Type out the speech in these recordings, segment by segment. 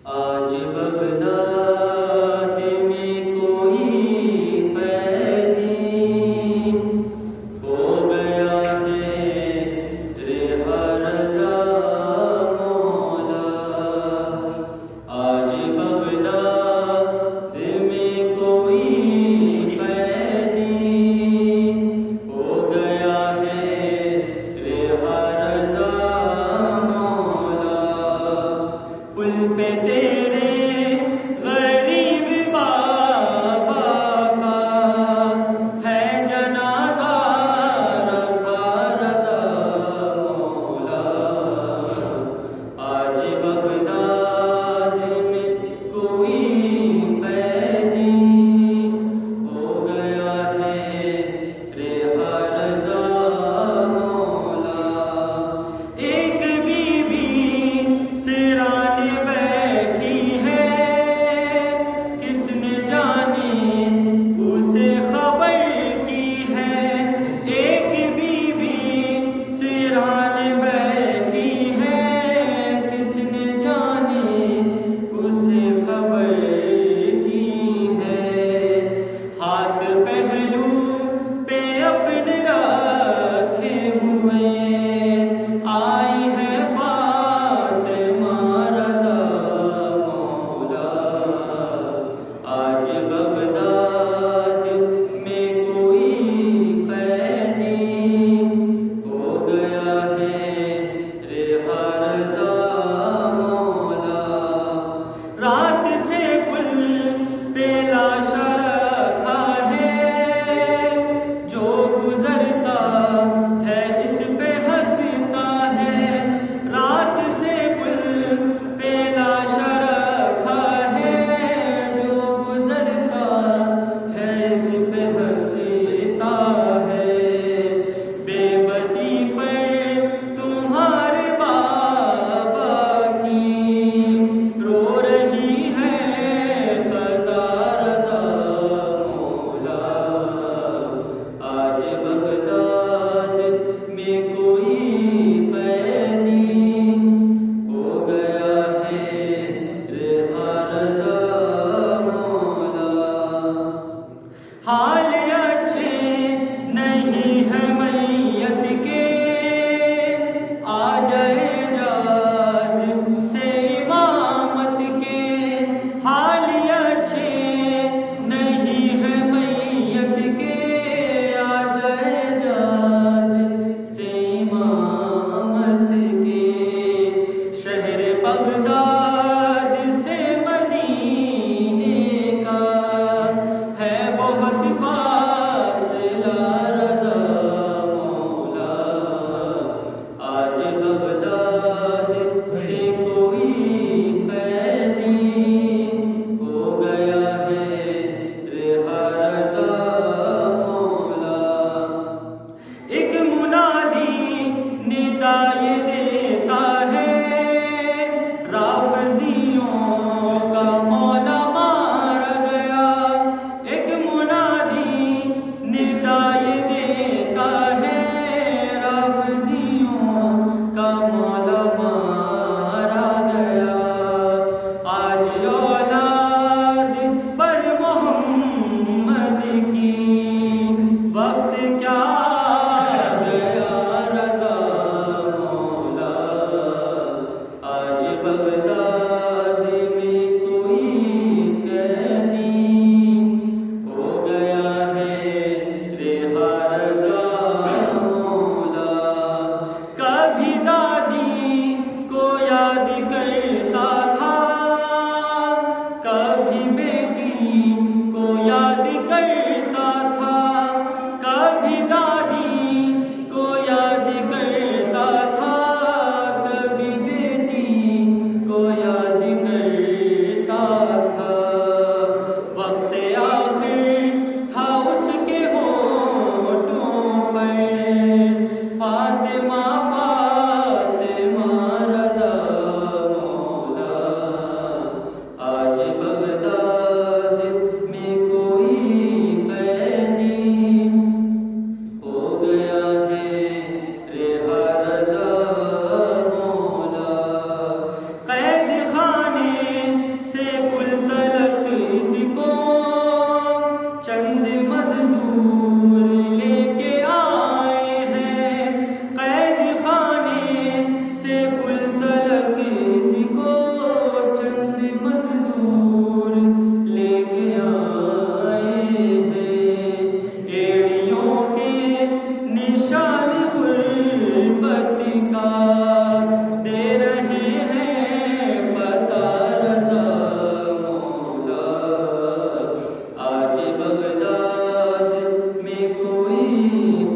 آج بغداد میں کوئی قیدی ہو گیا ہے رہا رضا مولا۔ آج بغداد میں کوئی قیدی ہو گیا ہے رہا رضا مولا۔ پل پہ تیرے غریب بابا کا ہے جنازہ رکھا رضا مولا۔ آج بغداد میں کوئی قیدی ہو گیا ہے رہا رضا مولا۔ ایک بی بی سرانے بیٹھی ہے، کس نے جانے اسے خبر کی ہے۔ ایک بی بی سرانے بیٹھی ہے، کس نے جانے اسے خبر کی ہے۔ ہاتھ پہلو پہ اپنے رکھے ہوئے آئی ہے فاطمہ رضا مولا۔ آج بغداد میں کوئی قیدی ہو گیا ہے رہا رضا مولا۔ رات سے پل پہ لاشا رکھا ہے، جو گزرتا ہے اس پہ ہنستا ہے۔ رات سے پل پہ لاشا رکھا ہے، جو گزرتا ہے اس پہ ہنستا ہے۔ بے بسی پر تمہارے بابا کی رو رہی ہے قضا رضا مولا۔ آج بغداد میں کوئی قیدی ہو گیا ہے رہا رضا مولا۔ حال اچھے نہیں ہے میت کے، آ جائے جاز سے امامت کے۔ حال اچھے نہیں ہے میت کے، آ جائے جاز سے امامت کے۔ شہر بغداد سے مدینے کا ہے بہت فاصلہ رضا مولا۔ آج بغداد سے کوئی قیدی ہو گیا ہے رہا رضا مولا۔ ایک منادی ندائے دیتا ہے، رافضیوں کا مولا مارا گیا۔ ایک منادی ندائے دیتا ہے، رافضیوں کا مولا مارا گیا۔ آج اولاد پر محمد کی وقت کیا گیا رضا مولا۔ آج بغداد میں کوئی قیدی ہو گیا ہے رہا رضا مولا۔ کبھی دادی کو یاد کرتا تھا، کبھی بیٹی کو یاد کرتا تھا۔ کبھی دادی کو یاد کرتا تھا، کبھی بیٹی کو یاد کرتا تھا۔ وقت آخر تھا اس کے ہونٹوں پر، فاطمہ فاطمہ رضا تلک اس کو چند مزدور لے کے آئے ہیں، ایڑیوں کے نشان غربت کا دے رہے ہیں پتہ رضا مولا۔ آج بغداد میں کوئی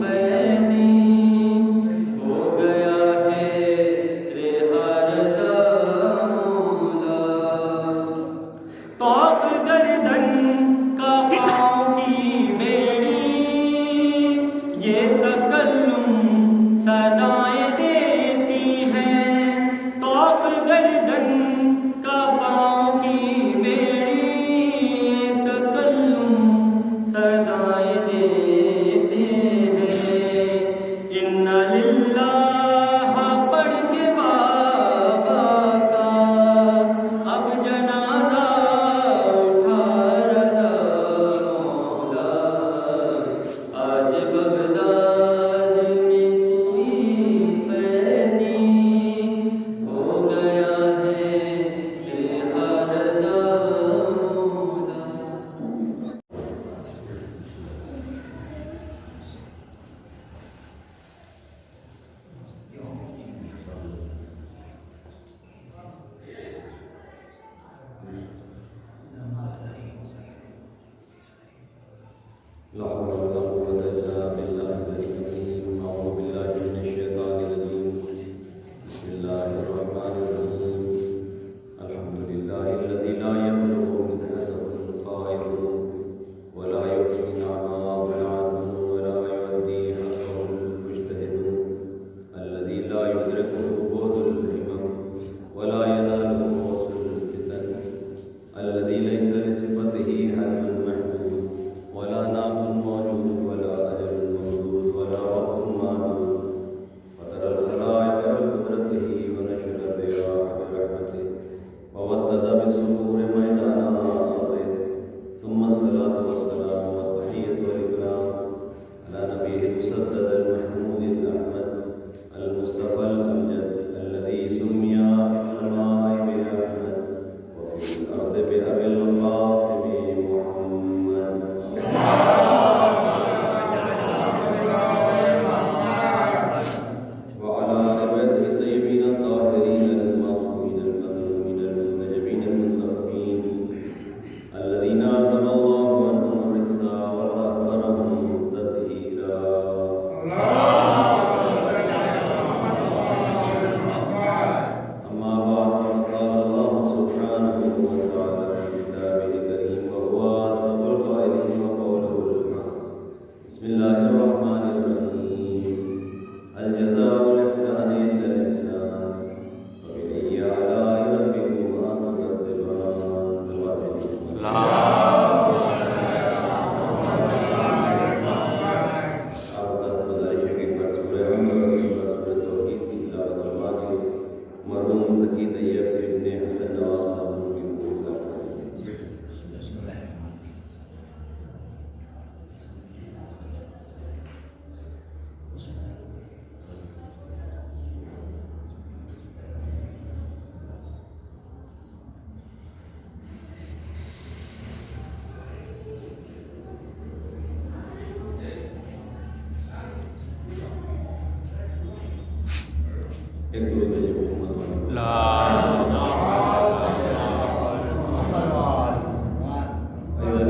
قیدی ہو گیا ہے رہا رضا مولا۔ طوق گردن کا پاؤں کی بیڑی یہ تکلم صدائیں دیتی ہیں، طوق گردن کا پاؤں کی بیڑی یہ تکلم صدائیں دیتے ہیں۔ ان للہ پڑھ کے بابا کا اب جنازہ اٹھا رضا مولا۔ آج بغداد میں کوئی قیدی ہو گیا ہے رہا رضا مولا۔ لا حول ولا قوة إلا بالله العلي العظيم. أعوذ بالله من الشيطان الرجيم. بسم الله الرحمن الرحيم. الحمد لله الذي لا يبلغ مدحته القائلون ولا يحصي نعماء العالمون ولا يؤدي حقه المجتهدون، الذي لا يدركه بعد الهمم ولا يناله وصول الفتن، الذي ليس لصفته حد محدود ولا نعم موجود ولا أجل موجود ولا وقت معدود، فطر الخلائق بقدرته ونشر الرياح برحمته وودد بالصخور ميدان أرضه، ثم الصلاة والسلام والتحية والإكرام على نبيه المسدد المحمود الأحمد المصطفى الأمجد الذي سمي في السماء بأحمد وفي الأرض بأبي القاسم محمد. وعلى آل بيته الطيبين الطاهرين المعصومين المظلومين المنتجبين المنتخبين الذين أعظم الله عنهم الرجس وطهرهم تطهيرا. أما بعد، فقد قال الله سبحانه وتعالى في كتابه الكريم وهو أصدق القائلين وقوله الحق. بسم الله الرحمن الرحيم. الجزاء الإحسان إلا الإحسان فبأي آلاء ربكما تكذبان. صلوات الله. آپ حضرات سے گزارش ہے کہ ایک بار سورہ حمد اور ایک بار سورہ توحید کی تلاوت فرما کے مرحوم ذکی طیب ابن حسن نواز صاحب کی روح کے ساتھ کریں. ایک دو بجے محمد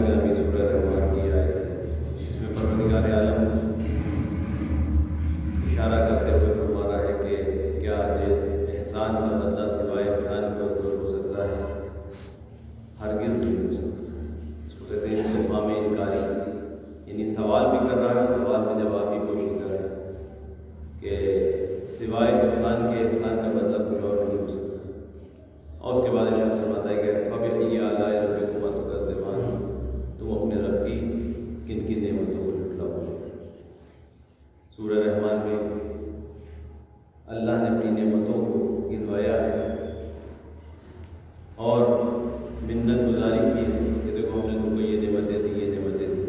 گرامی سورہ رحمان کی آیت ہے، اس میں پروردگار عالم اشارہ کرتے ہوئے فرما رہا ہے کہ کیا احسان کا بدلہ سوائے احسان کے اوپر ہو سکتا ہے؟ ہرگز نہیں ہو سکتا. اس کو کہتے ہیں استفہام انکاری، یعنی سوال بھی کر رہا ہے، سوال میں جواب بھی کوشش کر رہا ہے کہ سوائے احسان کے احسان کا بدلہ کوئی اور نہیں ہو سکتا. اور اس کے بعد ارشاد فرماتا ہے کہ فَبِأَيِّ آلَاءِ رَبِّكُمَا تُكَذِّبَانِ، تم اپنے رب کی کن کن نعمتوں کو جھٹلاؤ. سورہ رحمان میں اللہ نے اپنی نعمتوں کو گنوایا ہے اور منت گزاری کی ہے کہ دیکھو ہم نے تم کو یہ نعمتیں دی، یہ نعمتیں دی.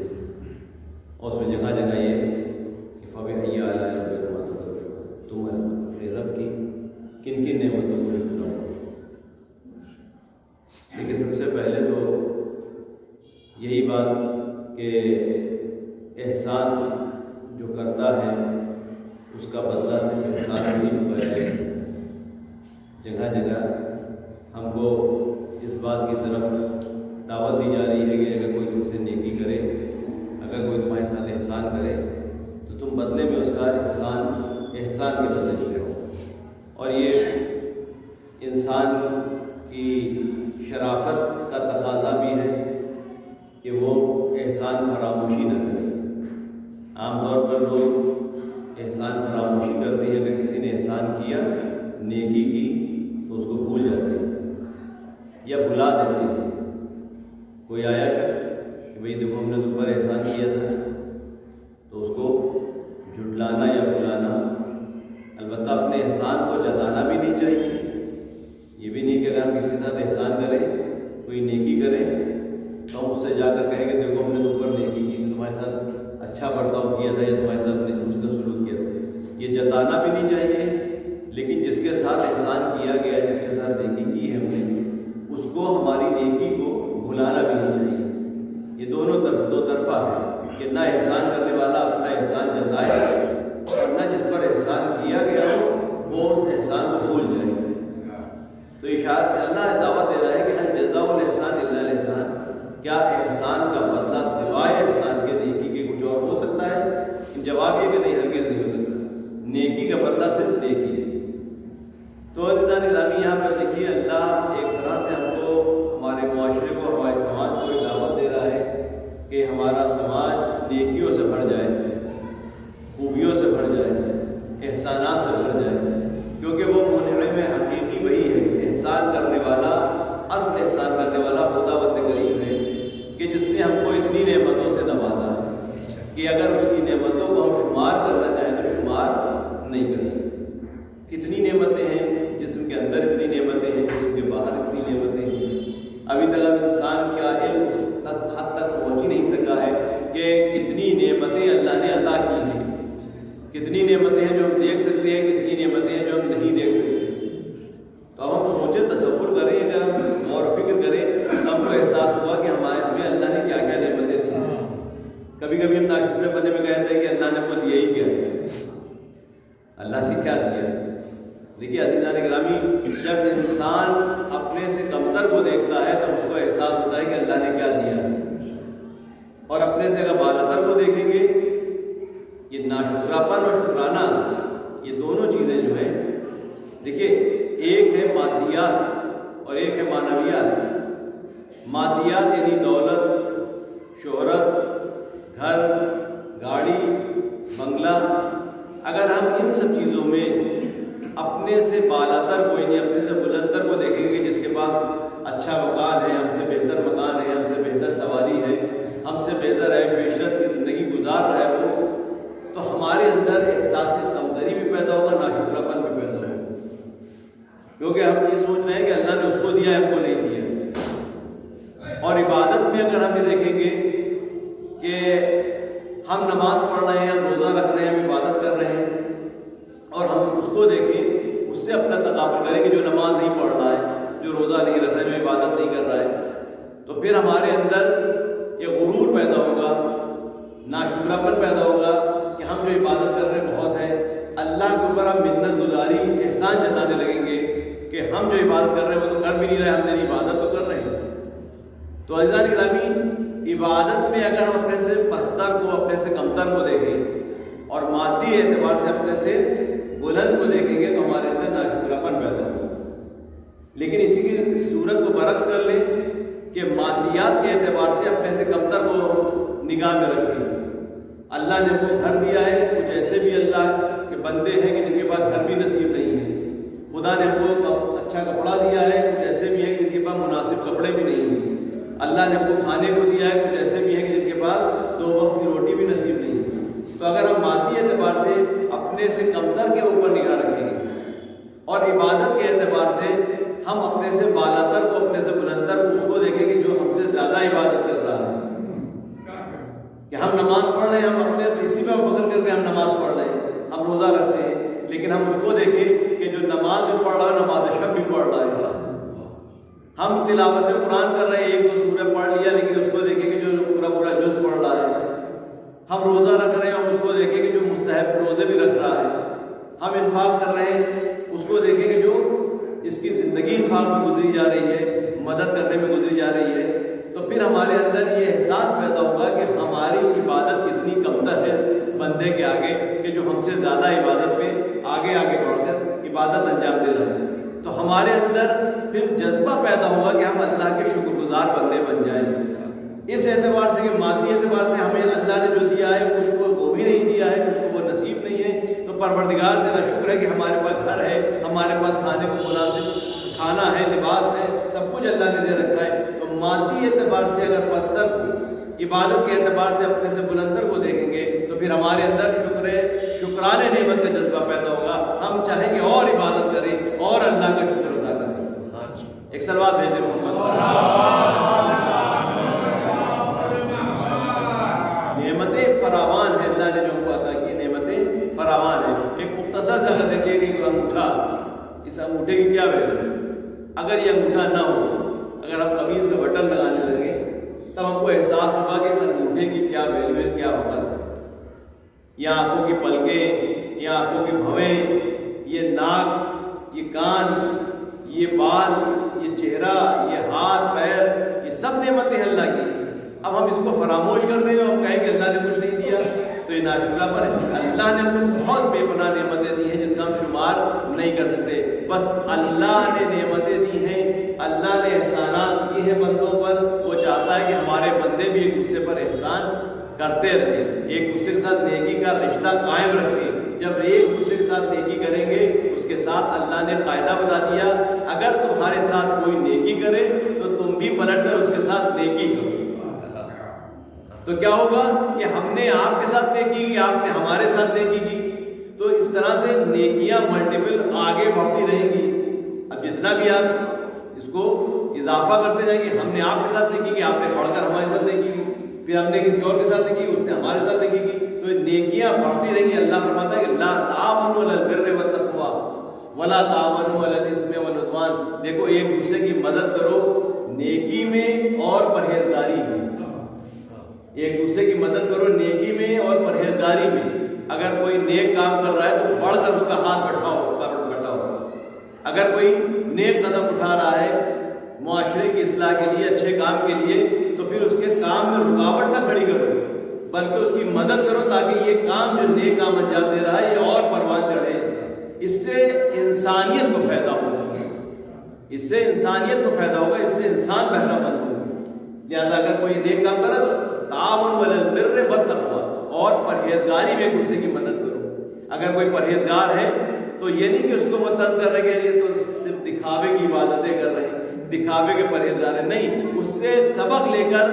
اور اس میں جگہ جگہ یہ کہ فَبِأَيِّ آلَاءِ رَبِّكُمَا تُكَذِّبَانِ، تم اپنے رب کی کن کن نعمتوں کوشش کروں. لیکن سب سے پہلے تو یہی بات کہ احسان جو کرتا ہے اس کا بدلہ صرف انسان سے نہیں چکایا جا سکتا. جگہ جگہ ہم کو اس بات کی طرف دعوت دی جا رہی ہے کہ اگر کوئی تم سے نیکی کرے، اگر کوئی تمہارے ساتھ احسان کرے تو تم بدلے میں اس کا احسان کے بدلے کرو. اور یہ انسان کی شرافت کا تقاضا بھی ہے کہ وہ احسان فراموشی نہ کرے. عام طور پر لوگ احسان فراموشی کرتے ہیں. اگر کسی نے احسان کیا، نیکی کی، تو اس کو بھول جاتے ہیں یا بھلا دیتے ہیں. کوئی آیا شخص کہ بھئی دیکھو ہم نے تم پر احسان کیا تھا، تو اس کو جھٹلانا یا بھلانا، البتہ اپنے احسان کو جتانا بھی نہیں چاہیے. یہ بھی نہیں کہ اگر ہم کسی کے ساتھ احسان کریں، کوئی نیکی کریں، تو ہم اس سے جا کر کہیں کہ دیکھو ہم نے تم پر نیکی کی، تو تمہارے ساتھ اچھا برتاؤ کیا تھا یا تمہارے ساتھ حسن سلوک کیا تھا. یہ جتانا بھی نہیں چاہیے. لیکن جس کے ساتھ احسان کیا گیا، جس کے ساتھ نیکی کی ہے ہم نے، اس کو ہماری نیکی کو بھلانا بھی نہیں چاہیے. یہ دو طرفہ ہے کہ نہ احسان کرنے والا اپنا احسان جتائے اور نہ جس پر احسان کیا گیا ہو وہ اس احسان کو بھول جائے. تو اشارہ اللہ دعوت دے رہا ہے کہ ہل جزاء الاحسان الا الاحسان. کیا احسان کا بدلہ سوائے احسان کے نیکی کے کچھ اور ہو سکتا ہے؟ جواب یہ کہ نہیں، ہرگز نہیں ہو سکتا. نیکی کا بدلہ صرف نیکی ہے. تو عزیزان گرامی، یہاں پر دیکھیے اللہ ایک طرح سے ہم کو، ہمارے معاشرے کو، ہمارے سماج کو ایک دعوت دے رہا ہے کہ ہمارا سماج نیکیوں سے بھر جائے، خوبیوں سے بھر جائے، احسانات سے بھر جائے. کیونکہ وہ منعم حقیقی وہی ہے. احسان کرنے والا، اصل احسان کرنے والا خدا بند کریم ہے کہ جس نے ہم کو اتنی نعمتوں سے نوازا ہے کہ اگر اس کی نعمتوں کو ہم شمار کرنا چاہیں تو شمار نہیں کر سکتے. کتنی نعمتیں ہیں، جسم کے اندر اتنی نعمتیں ہیں، جسم کے باہر اتنی نعمتیں ہیں. ابھی تک اب انسان کا علم اس حد تک پہنچ ہی نہیں سکا ہے کہ کتنی نعمتیں اللہ نے عطا کی ہیں. کتنی نعمتیں ہیں جو ہم دیکھ سکتے ہیں، کتنی نعمتیں ہیں جو ہم نہیں دیکھ سکتے. تو اب ہم سوچیں، تصور کریں، اگر ہم غور و فکر کریں تو ہم کو احساس ہوا کہ ہمیں اللہ نے کیا کیا نعمتیں دی. کبھی کبھی ہم ناشکر بندے میں کہتے ہیں کہ اللہ نے خود یہی کیا ہے. اللہ نے کیا دیا؟ دیکھیے عزیزان گرامی، جب انسان اپنے سے کمتر کو دیکھتا ہے تو اس کو احساس ہوتا ہے کہ اللہ نے کیا دیا. اور اپنے سے اگر بالاتر کو دیکھیں گے، یہ ناشکراپن اور شکرانہ، یہ دونوں چیزیں جو ہیں، دیکھیے ایک ہے مادیات اور ایک ہے معنویات. مادیات یعنی دولت، شہرت، گھر، گاڑی، بنگلہ. اگر ہم ان سب چیزوں میں اپنے سے بالاتر کو، یعنی اپنے سے بلندتر کو دیکھیں گے، جس کے پاس اچھا مکان ہے، ہم سے بہتر مکان ہے، ہم سے بہتر سواری ہے، ہم سے بہتر عیش و عشرت کی زندگی گزار رہا ہے وہ، تو ہمارے اندر احساس کمتری بھی پیدا ہوگا، ناشکراپن بھی پیدا ہوگا. کیونکہ ہم یہ سوچ رہے ہیں کہ اللہ نے اس کو دیا ہے، ہم کو نہیں دیا. اور عبادت میں اگر ہم یہ دیکھیں گے کہ ہم نماز پڑھ رہے ہیں، ہم روزہ رکھ رہے ہیں، ہم عبادت کر رہے ہیں، اور ہم اس کو دیکھیں، اس سے اپنا تقابل کریں کہ جو نماز نہیں پڑھ رہا ہے، جو روزہ نہیں رکھ رہا ہے، جو عبادت نہیں کر رہا ہے، تو پھر ہمارے اندر یہ غرور پیدا ہوگا، ناشکراپن پیدا ہوگا کہ ہم جو عبادت کر رہے ہیں بہت ہے. اللہ کے اوپر ہم منت گزاری، احسان جتانے لگیں گے کہ ہم جو عبادت کر رہے ہیں وہ تو کر بھی نہیں رہے، ہم تیری عبادت تو کر رہے ہیں. تو عزیزان گرامی، عبادت میں اگر ہم اپنے سے پستر کو، اپنے سے کمتر کو دیکھیں اور مادی اعتبار سے اپنے سے بلند کو دیکھیں گے تو ہمارے اندر ناشکراپن پیدا ہوگا. لیکن اسی کی صورت کو برعکس کر لیں کہ مادیات کے اعتبار سے اپنے سے کمتر کو نگاہ میں رکھیں. اللہ نے ہم کو گھر دیا ہے، کچھ ایسے بھی اللہ کے بندے ہیں کہ جن کے پاس گھر بھی نصیب نہیں ہے. خدا نے ہم کو اچھا کپڑا دیا ہے، کچھ ایسے بھی ہیں کہ جن کے پاس مناسب کپڑے بھی نہیں ہیں. اللہ نے ہم کو کھانے کو دیا ہے، کچھ ایسے بھی ہیں کہ جن کے پاس 2 وقت کی روٹی بھی نصیب نہیں ہے. تو اگر ہم مادی اعتبار سے اپنے سے کمتر کے اوپر نگاہ رکھیں گے اور عبادت کے اعتبار سے ہم اپنے سے بالاتر کو، اپنے سے بلندتر کو، اس کو دیکھیں گے جو ہم سے زیادہ عبادت کر رہا ہے. کہ ہم نماز پڑھ رہے ہیں، ہم اپنے اسی میں فخر کر کے ہم نماز پڑھ رہے ہیں، ہم روزہ رکھتے ہیں، لیکن ہم اس کو دیکھیں کہ جو نماز بھی پڑھ رہا ہے، نماز شب ہم تلاوت قرآن کر رہے ہیں، ایک دو سورہ پڑھ لیا، لیکن اس کو دیکھیں کہ جو پورا پورا جز پڑھ رہا ہے. ہم روزہ رکھ رہے ہیں، ہم اس کو دیکھیں کہ جو مستحب روزے بھی رکھ رہا ہے. ہم انفاق کر رہے ہیں، اس کو دیکھیں کہ جو جس کی زندگی انفاق میں گزری جا رہی ہے، مدد کرنے میں گزری جا رہی ہے. تو پھر ہمارے اندر یہ احساس پیدا ہوگا کہ ہماری عبادت کتنی کمتر ہے اس بندے کے آگے کہ جو ہم سے زیادہ عبادت پہ آگے آگے بڑھ کر عبادت انجام دے رہے ہیں. تو ہمارے اندر پھر جذبہ پیدا ہوگا کہ ہم اللہ کے شکر گزار بندے بن جائیں. اس اعتبار سے کہ مادی اعتبار سے ہمیں اللہ نے جو دیا ہے کچھ کو وہ بھی نہیں دیا ہے، کچھ کو وہ نصیب نہیں ہے. تو پروردگار تیرا شکر ہے کہ ہمارے پاس گھر ہے، ہمارے پاس کھانے کو مناسب کھانا ہے، لباس ہے، سب کچھ اللہ نے دے رکھا ہے. تو مادی اعتبار سے اگر پستر عبادت کے اعتبار سے اپنے سے بلندر کو دیکھیں گے تو پھر ہمارے اندر شکرانے نعمت کا جذبہ پیدا ہوگا. ہم چاہیں گے اور عبادت کریں اور اللہ کا شکر ادا کریں. ایک سلوات بھیج دیں محمد. نعمتیں فراوان ہیں، اللہ نے جو ہم کو عطا کی نعمتیں فراوان ہیں. ایک مختصر سے اگر دیکھیں کہ انگوٹھا، اس انگوٹھے کی کیا ویلیو؟ اگر یہ انگوٹھا نہ ہو، اگر ہم قمیض کا بٹن لگانے لگیں تب ہم کو احساس ہوگا کہ اس انگوٹھے کی کیا ویلیو ہے، کیا وقت ہے. یہ آنکھوں کی پلکیں، یہ آنکھوں کی بھویں، یہ ناک، یہ کان، یہ بال، یہ چہرہ، یہ ہاتھ پیر، یہ سب نعمتیں ہیں اللہ کی. اب ہم اس کو فراموش کر دیں اور کہیں کہ اللہ نے کچھ نہیں دیا تو یہ ناشکرہ پر ہے. اللہ نے ہم کو بہت بے پناہ نعمتیں دی ہیں جس کا ہم شمار نہیں کر سکتے. بس اللہ نے نعمتیں دی ہیں، اللہ نے احسانات کیے ہیں بندوں پر. وہ چاہتا ہے کہ ہمارے بندے بھی ایک دوسرے پر احسان کرتے رہیں، ایک دوسرے کے ساتھ نیکی کا رشتہ قائم رکھیں. جب ایک دوسرے کے ساتھ نیکی کریں گے اس کے ساتھ اللہ نے قاعدہ بتا دیا، اگر تمہارے ساتھ کوئی نیکی کرے تو تم بھی پلٹ کر اس کے ساتھ نیکی کرو. تو کیا ہوگا کہ ہم نے آپ کے ساتھ نیکی کی، آپ نے ہمارے ساتھ نیکی کی. تو اس طرح سے نیکیاں ملٹیپل آگے بڑھتی رہیں گی. اب جتنا بھی آپ اس کو اضافہ کرتے جائیں گے، ہم نے آپ کے ساتھ نیکی کی، آپ نے پڑھ کر ہمارے ساتھ نیکی کی، پھر ہم نے کسی اور کے ساتھ نیکی کی، اس نے ہمارے ساتھ نیکی کی. تو نیکیاں بڑھتی رہیں گی. اللہ فرماتا ہے کہ لا تعاونوا علی البر والتقوی ولا تعاونوا علی الاثم والعدوان. دیکھو ایک دوسرے کی مدد کرو نیکی میں اور پرہیزگاری میں. ایک دوسرے کی مدد کرو نیکی میں اور پرہیزگاری میں. اگر کوئی نیک کام کر رہا ہے تو بڑھ کر اس کا ہاتھ بٹھاؤ. اگر کوئی نیک قدم اٹھا رہا ہے معاشرے کی اصلاح کے لیے، اچھے کام کے لیے، تو پھر اس کے کام میں رکاوٹ نہ کھڑی کرو بلکہ اس کی مدد کرو تاکہ یہ کام جو نیک کام انجام دے رہا ہے یہ اور پروان چڑھے. اس سے انسانیت کو فائدہ ہوگا، اس سے انسانیت کو فائدہ ہوگا، اس سے انسان بہرہ مند ہوگا. لہٰذا اگر کوئی نیک کام کرے تو تعاونوا علی البر والتقوی، اور پرہیزگاری میں ایک دوسرے کی مدد کرو. اگر کوئی پرہیزگار ہے تو یہ نہیں کہ اس کو متنز کر رہے کہ یہ تو صرف دکھاوے کی عبادتیں کر رہے ہیں، دکھاوے کے پرہیزگار ہیں. نہیں، اس سے سبق لے کر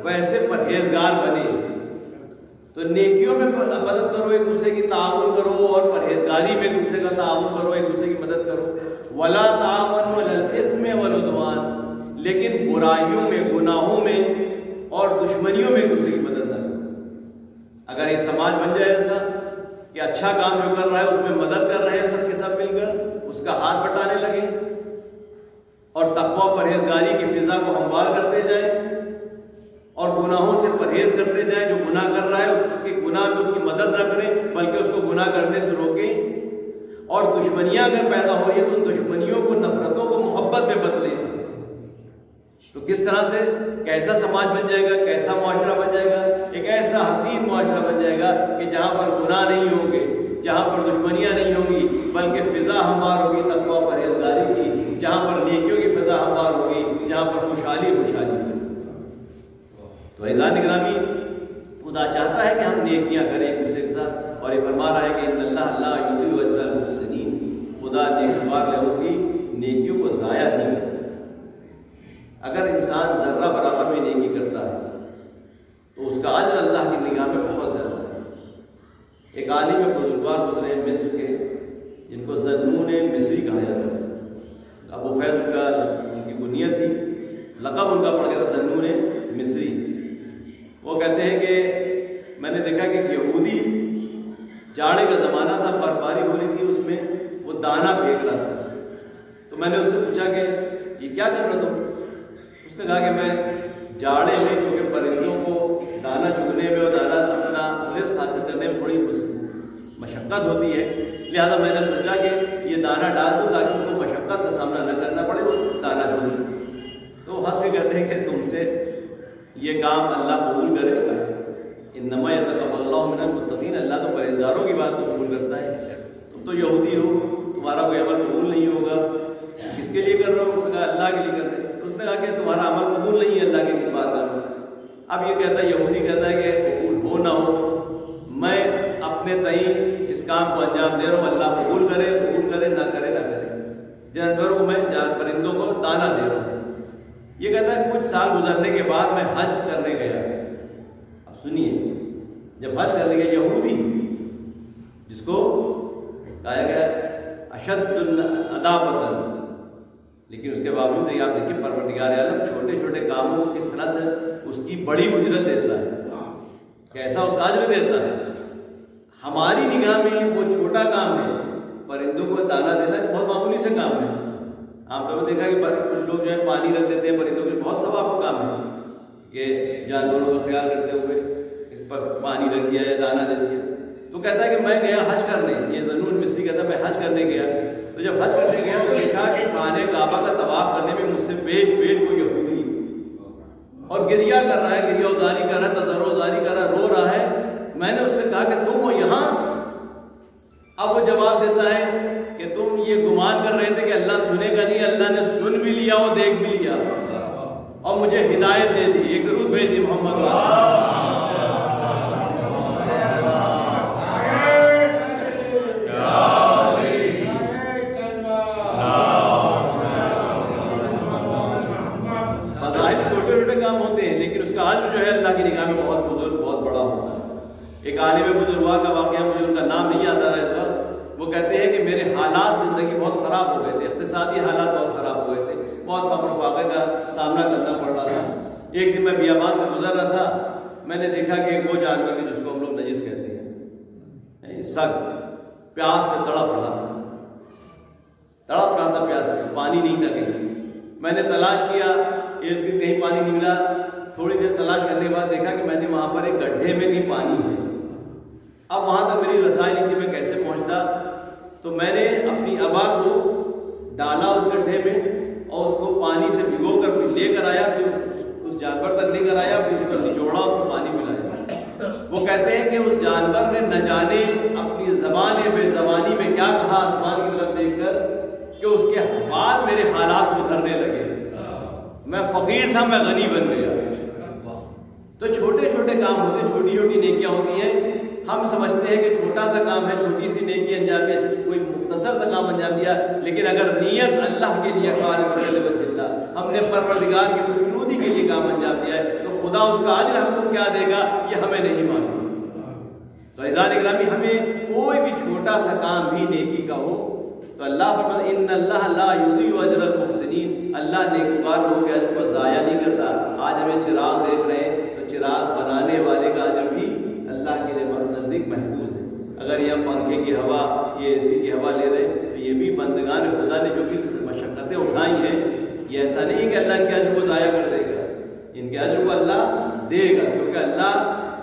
ویسے پرہیزگار بنے. تو نیکیوں میں مدد کرو، ایک دوسرے کی تعاون کرو، اور پرہیزگاری میں ایک دوسرے کا تعاون کرو، ایک دوسرے کی مدد کرو. ولا تعاونوا علی الاثم والعدوان، لیکن برائیوں میں، گناہوں میں اور دشمنیوں میں ایک دوسرے کی مدد نہ کرو. اگر یہ سماج بن جائے ایسا کہ اچھا کام جو کر رہا ہے اس میں مدد کر رہے ہیں سب کے سب مل کر، اس کا ہاتھ بٹانے لگے اور تقویٰ پرہیزگاری کی فضا کو ہموار کرتے جائیں اور گناہوں سے پرہیز کرتے جائیں. جو گناہ کر رہا ہے اس کے گناہ میں اس کی مدد نہ کریں بلکہ اس کو گناہ کرنے سے روکیں. اور دشمنیاں اگر پیدا ہو رہی ہیں تو ان دشمنیوں کو، نفرتوں کو محبت میں بدلیں. تو کس طرح سے کیسا سماج بن جائے گا، کیسا معاشرہ بن جائے گا؟ ایک ایسا حسین معاشرہ بن جائے گا کہ جہاں پر گناہ نہیں ہوں گے، جہاں پر دشمنیاں نہیں ہوں گی بلکہ فضا ہموار ہوگی تقویٰ پرہیزگاری کی، جہاں پر نیکیوں کی فضا ہموار ہوگی، جہاں پر خوشحالی خوشحالی. تو عزیزان گرامی، خدا چاہتا ہے کہ ہم نیکیاں کریں ایک دوسرے کے ساتھ، اور یہ فرما رہا ہے کہ ان اللہ لا یضیع اجر المحسنین. خدا نیکوکار لوگوں کی نیکیوں کو ضائع نہیں کرتا. اگر انسان ذرہ برابر بھی نیکی کرتا ہے تو اس کا اجر اللہ کی نگاہ میں بہت زیادہ ہے. ایک عالم بزرگوار گزرے ہیں مصر کے، جن کو ذنون مصری کہا جاتا ہے. ابو فیض ان کی کنیت تھی، لقب ان کا پڑ گیا تھا ذنون مصری. وہ کہتے ہیں کہ میں نے دیکھا کہ یہودی، جاڑے کا زمانہ تھا، برفباری ہو رہی تھی، اس میں وہ دانہ پھینک رہا تھا. تو میں نے اس سے پوچھا کہ یہ کیا کر رہا تم؟ اس نے کہا کہ میں جاڑے میں کیونکہ پرندوں کو دانہ چگنے میں اور دانہ اپنا رزق حاصل کرنے میں تھوڑی مشقت ہوتی ہے، لہٰذا میں نے سوچا کہ یہ دانہ ڈال دوں تاکہ ان کو مشقت کا سامنا نہ کرنا پڑے، وہ دانہ چگ لیں۔ تو ہنس کے کہتے ہیں کہ تم سے یہ کام اللہ قبول کرے گا؟ انما یتقبل اللہ من المتقین، اللہ تو پرہیزگاروں کی بات کو قبول کرتا ہے۔ تم تو یہودی ہو، تمہارا کوئی عمل قبول نہیں ہوگا، کس کے لیے کر رہے ہو؟ اس نے کہا اللہ کے لیے کر رہے ہیں۔ اس نے کہا کہ تمہارا عمل قبول نہیں ہے اللہ کے لیے بارگاہ میں۔ اب یہ کہتا ہے، یہودی کہتا ہے کہ قبول ہو نہ ہو، میں اپنے تئیں اس کام کو انجام دے رہا ہوں، اللہ قبول کرے نہ کرے نہ کرے، جانوروں کو میں پرندوں کو دانہ دے رہا ہوں۔ یہ کہتا ہے کچھ سال گزرنے کے بعد میں حج کرنے گیا۔ اب سنیے، جب حج کرنے گیا، یہودی جس کو کہا گیا اشد عداوۃ، لیکن اس کے باوجود یہ آپ دیکھیں پروردگار عالم چھوٹے چھوٹے کاموں کو کس طرح سے اس کی بڑی اجرت دیتا ہے، کیسا اس کا اجر دیتا ہے۔ ہماری نگاہ میں وہ چھوٹا کام ہے، پرندوں کو دانہ دینا بہت معمولی سے کام ہے۔ عام طور پر دیکھا کہ کچھ لوگ جو ہے پانی رکھ دیتے ہیں پرندوں کے، بہت ثواب کا کام ہے کہ جانوروں کا خیال کرتے ہوئے پانی رکھ دیا ہے، دانہ دے دیا۔ تو کہتا ہے کہ میں گیا حج کرنے، یہ ذنون مصری کہتا ہے میں حج کرنے گیا، تو جب حج کرنے گیا تو دیکھا کہ خانہ کعبہ کا طواف کرنے میں مجھ سے پیش وہ یہودی اور گریہ کر رہا ہے، گریہ ازاری کر رہا ہے، تضرع ازاری کر رہا ہے، رو رہا ہے۔ میں نے اس سے کہا کہ تم ہو یہاں؟ اب وہ جواب دیتا ہے کہ تم یہ گمان کر رہے تھے کہ اللہ سنے گا نہیں، اللہ نے سن بھی لیا اور دیکھ بھی لیا اور مجھے ہدایت دے دی۔ ایک درود بھیج دی محمد اللہ کی نگاہ میں بہت بزرگ، بہت بڑا ہوتا ہے۔ ایک عالم بزرگواہ کا واقعہ، مجھے ان کا نام نہیں یاد آ رہا ہے اس وقت، وہ کہتے ہیں کہ میرے حالات زندگی بہت خراب ہو گئے تھے، اقتصادی حالات بہت خراب ہو گئے تھے، بہت فقر و فاقے کا سامنا کرنا پڑ رہا تھا۔ ایک دن میں بیابان سے گزر رہا تھا، میں نے دیکھا کہ وہ جانور جس کو ہم لوگ نجس کہتے ہیں، سگ پیاس سے تڑپ رہا تھا پیاس سے، پانی نہیں تھا کہیں۔ میں نے تلاش کیا، ارد گرد کہیں پانی نہیں ملا۔ تھوڑی دیر تلاش کرنے کے بعد دیکھا کہ میں نے وہاں پر ایک گڈھے میں کہیں پانی ہے۔ اب وہاں تک میری رسائی نہیں تھی، میں کیسے پہنچتا؟ تو میں نے اپنی ابا کو ڈالا اس گڈھے میں اور اس کو پانی سے بھگو کر لے کر آیا، پھر اس جانور تک لے کر آیا، پھر اس کو نچوڑا، اس کو پانی پلایا۔ وہ کہتے ہیں کہ اس جانور نے نہ جانے اپنی زبان بے زبانی میں کیا کہا آسمان کی طرف دیکھ کر کہ اس کے بعد میرے حالات سدھرنے لگے، میں فقیر تھا میں غنی بن گیا۔ تو چھوٹے چھوٹے کام ہوتے ہیں، چھوٹی چھوٹی نیکیاں ہوتی ہیں، ہم سمجھتے ہیں کہ چھوٹا سا کام ہے، چھوٹی سی نیکی انجام دیا، کوئی مختصر سا کام انجام دیا، لیکن اگر نیت اللہ کے لیے ہم نے پروردگار کی خوشنودی کے لیے کام انجام دیا ہے تو خدا اس کا اجر ہم کو کیا دے گا یہ ہمیں نہیں معلوم۔ تو عزیزان گرامی، ہمیں کوئی بھی چھوٹا سا کام بھی نیکی کا ہو تو اللہ فرماتا ہے ان اللہ لا یضیع اجر المحسنین، اللہ نیکوکار لوگوں کے اجر کو ضائع نہیں کرتا۔ آج ہمیں چراغ دیکھ رہے ہیں تو چراغ بنانے والے کا اجر بھی اللہ کے نزدیک محفوظ ہے۔ اگر یہ ہم پنکھے کی ہوا، یہ اے سی کی ہوا لے رہے ہیں تو یہ بھی بندگان خدا نے جو بھی مشقتیں اٹھائی ہیں، یہ ایسا نہیں ہے کہ اللہ ان کے اجر کو ضائع کر دے گا، ان کے اجر کو اللہ دے گا، کیونکہ اللہ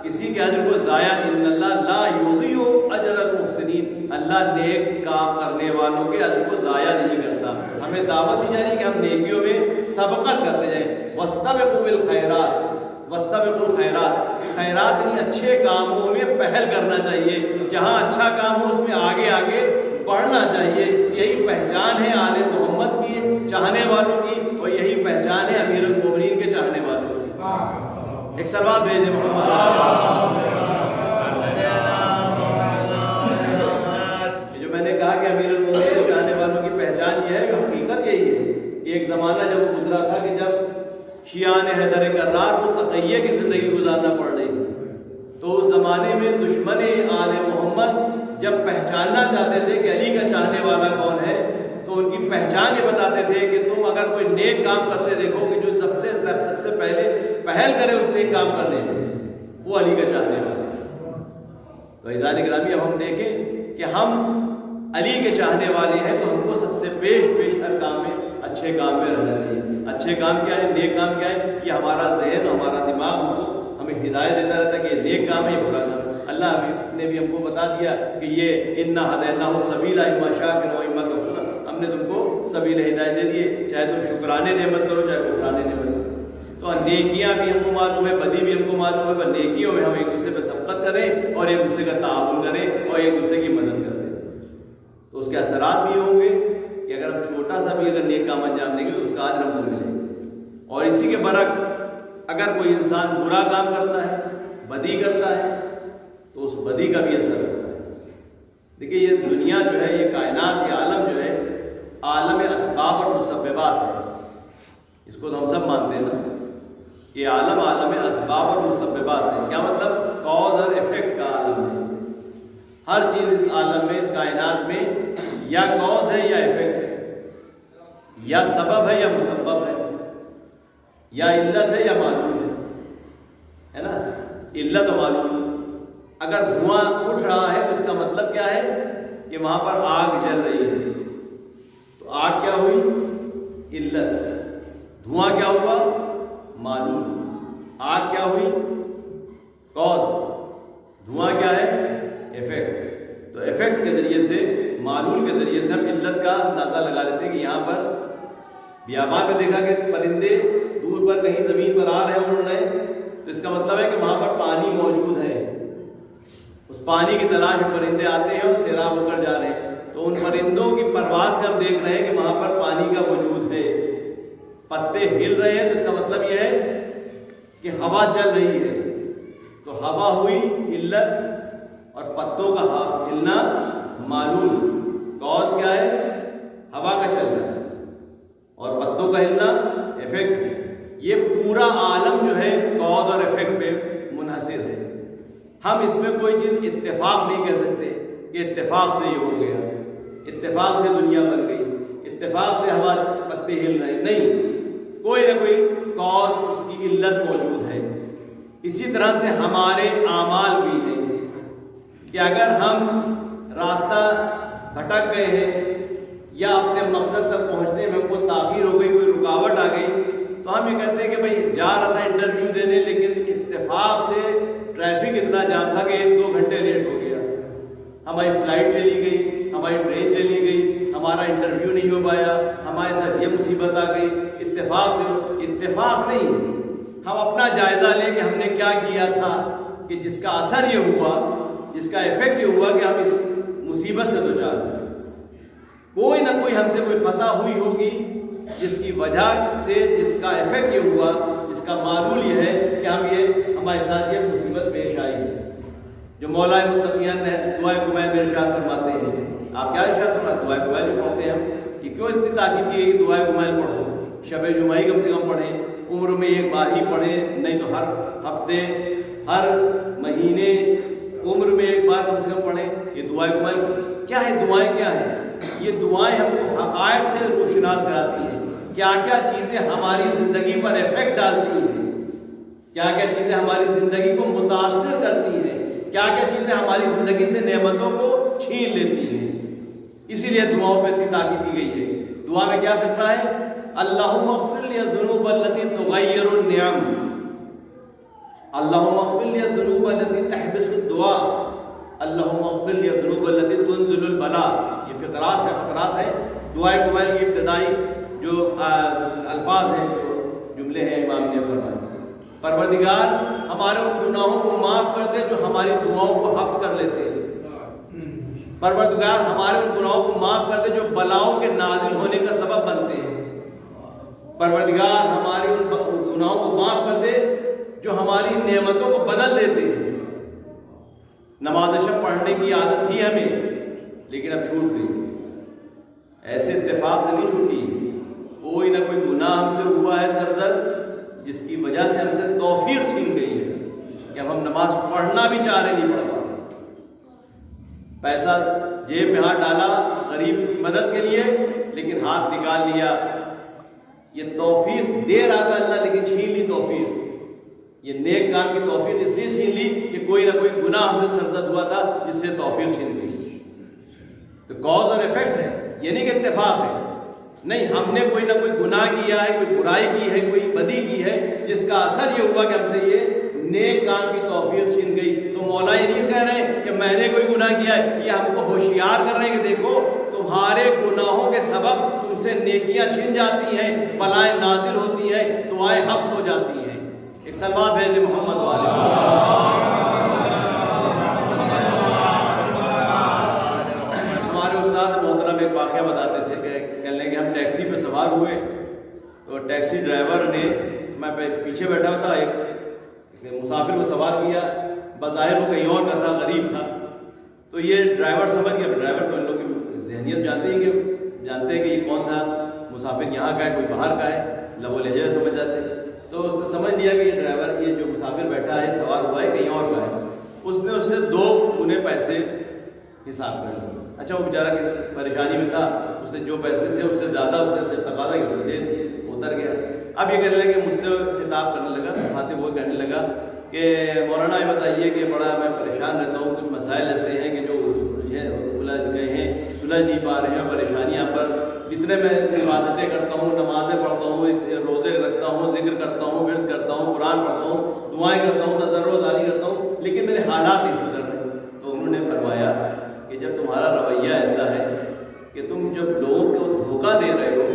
کسی کے اجر کو ضائع، ان اللہ لا یضیع اجر المحسنین، اللہ نیک کام کرنے والوں کے اجر کو ضائع نہیں کرتا۔ ہمیں دعوت دی جا رہی ہے کہ ہم نیکیوں میں سبقت کرتے جائیں، واستبقوا بالخیرات، واستبقوا الخیرات، خیرات یعنی اچھے کاموں میں پہل کرنا چاہیے، جہاں اچھا کام ہو اس میں آگے آگے بڑھنا چاہیے۔ یہی پہچان ہے آل محمد کی چاہنے والوں کی، اور یہی پہچان ہے امیر المومنین کے چاہنے والوں کی۔ ایک سلوات بھیجیں محمد۔ جو میں نے کہا کہ امیر المومنین کے چاہنے والوں کی پہچان یہ ہے، حقیقت یہی ہے۔ ایک زمانہ جب وہ گزرا تھا کہ جب شیعان حیدر کرار کو تقیہ کی زندگی گزارنا پڑ رہی تھی، تو اس زمانے میں دشمن آل محمد جب پہچاننا چاہتے تھے کہ علی کا چاہنے والا کون ہے تو ان کی پہچان یہ بتاتے تھے کہ تم اگر کوئی نیک کام کرتے دیکھو کہ جو سب سے پہلے پہل کرے اس نیک کام کرنے میں، وہ علی کا چاہنے والا ہے۔ تو عزیزان گرامی، اب ہم دیکھیں کہ ہم علی کے چاہنے والے ہیں تو ہم کو سب سے پیش ہر کام میں اچھے کام میں رہنا چاہیے. اچھے کام کیا ہے, نیک کام کیا ہے؟ یہ ہمارا ذہن ہمارا دماغ ہمیں ہدایت دیتا رہتا ہے کہ یہ نیک کام ہے, یہ برا کام ہے. اللہ نے بھی ہم کو بتا دیا کہ یہ انا ہدیناہ السبیل اما شاکرا و اما کفورا, ہم نے تم کو سبیل ہدایت دے دیے, چاہے تم شکرانے نعمت کرو چاہے کفرانے نعمت کرو. تو نیکیاں بھی ہم کو معلوم ہے, بدی بھی ہم کو معلوم ہے, پر نیکیوں میں ہم ایک دوسرے پہ سبقت کریں اور ایک دوسرے کا تعاون کریں اور ایک دوسرے کی مدد کریں. تو اس کے اثرات بھی ہوں گے کہ اگر ہم چھوٹا سا بھی اگر نیک کام انجام دیں گے تو اس کا اجر ہم کو ملے. اور اسی کے برعکس اگر کوئی انسان برا کام کرتا ہے, بدی کرتا ہے, تو اس بدی کا بھی اثر ہوتا ہے. دیکھیے یہ دنیا جو ہے, یہ کائنات, یہ عالم جو ہے, عالم اسباب اور مسببات ہے. اس کو تو ہم سب مانتے ہیں نا, یہ عالم عالم اسباب اور مسببات ہے. کیا مطلب؟ کاز اور ایفیکٹ کا عالم ہے. ہر چیز اس عالم میں, اس کائنات میں یا کاز ہے یا ایفیکٹ ہے, یا سبب ہے یا مسبب ہے, یا علت ہے یا معلوم ہے نا. علت و معلوم. اگر دھواں اٹھ رہا ہے تو اس کا مطلب کیا ہے کہ وہاں پر آگ جل رہی ہے. تو آگ کیا ہوئی؟ علت. دھواں کیا ہوا؟ معلوم. آگ کیا ہوئی؟ کاز. دھواں کیا ہے؟ ایفیکٹ. تو ایفیکٹ کے ذریعے سے, معلول کے ذریعے سے ہم علت کا اندازہ لگا لیتے ہیں کہ یہاں پر بیابان میں دیکھا کہ پرندے دور پر کہیں زمین پر آ رہے ہیں, اڑ رہے ہیں, تو اس کا مطلب ہے کہ وہاں پر پانی موجود ہے. اس پانی کی تلاش میں پرندے آتے ہیں اور سیراب ہو کر جا رہے ہیں. تو ان پرندوں کی پرواز سے ہم دیکھ رہے ہیں کہ وہاں پر پانی کا وجود ہے. پتے ہل رہے ہیں تو اس کا مطلب یہ ہے کہ ہوا چل رہی ہے. تو ہوا ہوئی علت اور پتوں کا ہلنا معلوم. کاز کیا ہے؟ ہوا کا چلنا, اور پتوں کا ہلنا ایفیکٹ. یہ پورا عالم جو ہے کاز اور ایفیکٹ پہ منحصر ہے. ہم اس میں کوئی چیز اتفاق نہیں کہہ سکتے کہ اتفاق سے یہ ہو گیا, اتفاق سے دنیا بن گئی, اتفاق سے ہوا پتے ہل رہے. نہیں, کوئی نہ کوئی کاز, اس کی علت موجود ہے. اسی طرح سے ہمارے اعمال بھی ہیں کہ اگر ہم راستہ بھٹک گئے ہیں یا اپنے مقصد تک پہنچنے میں کوئی تاخیر ہو گئی, کوئی رکاوٹ آ گئی, تو ہم یہ کہتے ہیں کہ بھائی جا رہا تھا انٹرویو دینے, لیکن اتفاق سے ٹریفک اتنا جام تھا کہ 1-2 گھنٹے لیٹ ہو گیا. ہماری فلائٹ چلی گئی, ہماری ٹرین چلی گئی, ہمارا انٹرویو نہیں ہو پایا, ہمارے ساتھ یہ مصیبت آ گئی. اتفاق سے, اتفاق نہیں, ہم اپنا جائزہ لیں کہ ہم نے کیا کیا تھا کہ جس کا اثر یہ ہوا, جس کا ایفیکٹ یہ ہوا کہ ہم اس مصیبت سے دوچار ہوئے. کوئی نہ کوئی ہم سے کوئی خطا ہوئی ہوگی جس کی وجہ سے, جس کا ایفیکٹ یہ ہوا, جس کا معلول یہ ہے کہ ہمارے ساتھ یہ مصیبت پیش آئی ہے. جو مولا متقین نے دعائے قبیل میں ارشاد فرماتے ہیں, آپ کیا ارشاد فرماتے ہیں؟ دعائے قبیل جو پڑھتے ہیں ہم, کہ کیوں اتنی تاکید کی ہے کہ دعائے قبیل پڑھو؟ شب جمعہ کم سے کم پڑھیں, عمر میں 1 بار ہی پڑھیں, نہیں تو ہر ہفتے, ہر مہینے, عمر میں 1 بار کم سے کم پڑھیں. یہ دعائے قبیل کیا ہے؟ دعائیں کیا ہیں؟ یہ دعائیں ہم کو حقائق سے روشناس کراتی ہیں. کیا کیا چیزیں ہماری زندگی پر ایفیکٹ ڈالتی ہیں, کیا کیا چیزیں ہماری زندگی کو متاثر کرتی ہیں, کیا کیا چیزیں ہماری زندگی سے نعمتوں کو چھین لیتی ہیں. اسی لیے دعاؤں پہ اتنی تاکید کی گئی ہے. دعا میں کیا فکرہ ہے؟ اللہم اغفر لی الذنوب التي تغیر النعم, اللہم اغفر لی الذنوب التي تحبس الدعاء, اللہم اغفر لی الذنوب التي تنزل البلاء. یہ فقرات ہیں دعائے قبیل کی ابتدائی جو الفاظ ہیں, جو جملے ہیں امام نے فرمائے. پروردگار ہمارے ان گناہوں کو معاف کر دے جو ہماری دعاؤں کو حبس کر لیتے ہیں. پروردگار ہمارے ان گناہوں کو معاف کر دے جو بلاؤں کے نازل ہونے کا سبب بنتے ہیں. پروردگار ہمارے ان گناہوں کو معاف کر دے جو ہماری نعمتوں کو بدل دیتے ہیں. نماز شب پڑھنے کی عادت تھی ہمیں, لیکن اب چھوٹ گئی. ایسے اتفاق سے نہیں چھوٹی, کوئی نہ کوئی گناہ ہم سے ہوا ہے سرزد, جس کی وجہ سے ہم سے توفیق چھین گئی ہے کہ اب ہم نماز پڑھنا بھی چاہ رہے نہیں پڑھ پا رہے. پیسہ جیب میں ہاتھ ڈالا غریب کی مدد کے لیے, لیکن ہاتھ نکال لیا. یہ توفیق دے رہا تھا اللہ, لیکن چھین لی توفیق. یہ نیک کام کی توفیق اس لیے چھین لی کہ کوئی نہ کوئی گناہ ہم سے سرزد ہوا تھا جس سے توفیق چھین گئی. تو کاز اور ایفیکٹ ہے, یہ نہیں کہ اتفاق ہے. نہیں، ہم نے کوئی نہ کوئی گناہ کیا ہے، کوئی برائی کی ہے، کوئی بدی کی ہے، جس کا اثر یہ ہوا کہ ہم سے یہ نیک کام کی توفیق چھن گئی۔ تو مولا یہ نہیں کہہ رہے ہیں کہ میں نے کوئی گناہ کیا ہے، یہ ہم کو ہوشیار کر رہے ہیں کہ دیکھو تمہارے گناہوں کے سبب تم سے نیکیاں چھن جاتی ہیں، بلائیں نازل ہوتی ہیں، دعائیں حفظ ہو جاتی ہیں۔ ایک سلوات بھیج دے محمد والے۔ ہمارے استاد محترم ایک واقعہ بتاتے تھے کہ کہنے لگے ہم ٹیکسی پہ سوار ہوئے تو ٹیکسی ڈرائیور نے، میں پیچھے بیٹھا تھا، ایک مسافر کو سوار کیا، بظاہر وہ کہیں اور کا تھا، غریب تھا، تو یہ ڈرائیور سمجھ گیا، ڈرائیور تو ان لوگ کی ذہنیت جانتے ہیں کہ یہ کون سا مسافر یہاں کا ہے، کوئی باہر کا ہے، لب و لہجہ سمجھ جاتے ہیں، تو اس نے سمجھ لیا کہ یہ ڈرائیور، یہ جو مسافر بیٹھا ہے سوار ہوا ہے کہیں اور کا ہے۔ اس نے اس سے 2 گنے پیسے حساب کر لیے۔ اچھا وہ بیچارہ کی پریشانی میں تھا، اس نے جو پیسے تھے اس سے زیادہ اس نے تقاضا کیا، اسے دے دیے، اتر گیا۔ اب یہ کہنے لگا کہ مجھ سے خطاب کرنے لگا، خاطب وہ کہنے لگا کہ مولانا یہ بتائیے کہ بڑا میں پریشان رہتا ہوں، کچھ مسائل ایسے ہیں کہ جو سلجھ گئے ہیں، سلجھ نہیں پا رہے ہیں، پریشانیاں پر جتنے میں عبادتیں کرتا ہوں، نمازیں پڑھتا ہوں، روزے رکھتا ہوں، ذکر کرتا ہوں، ورد کرتا ہوں، قرآن پڑھتا ہوں، دعائیں کرتا ہوں، تضرع و زاری کرتا ہوں، لیکن میرے حالات نہیں سدھر رہے۔ تو انہوں نے فرمایا کہ جب تمہارا رویہ ایسا ہے کہ تم جب لوگوں کو دھوکہ دے رہے ہو،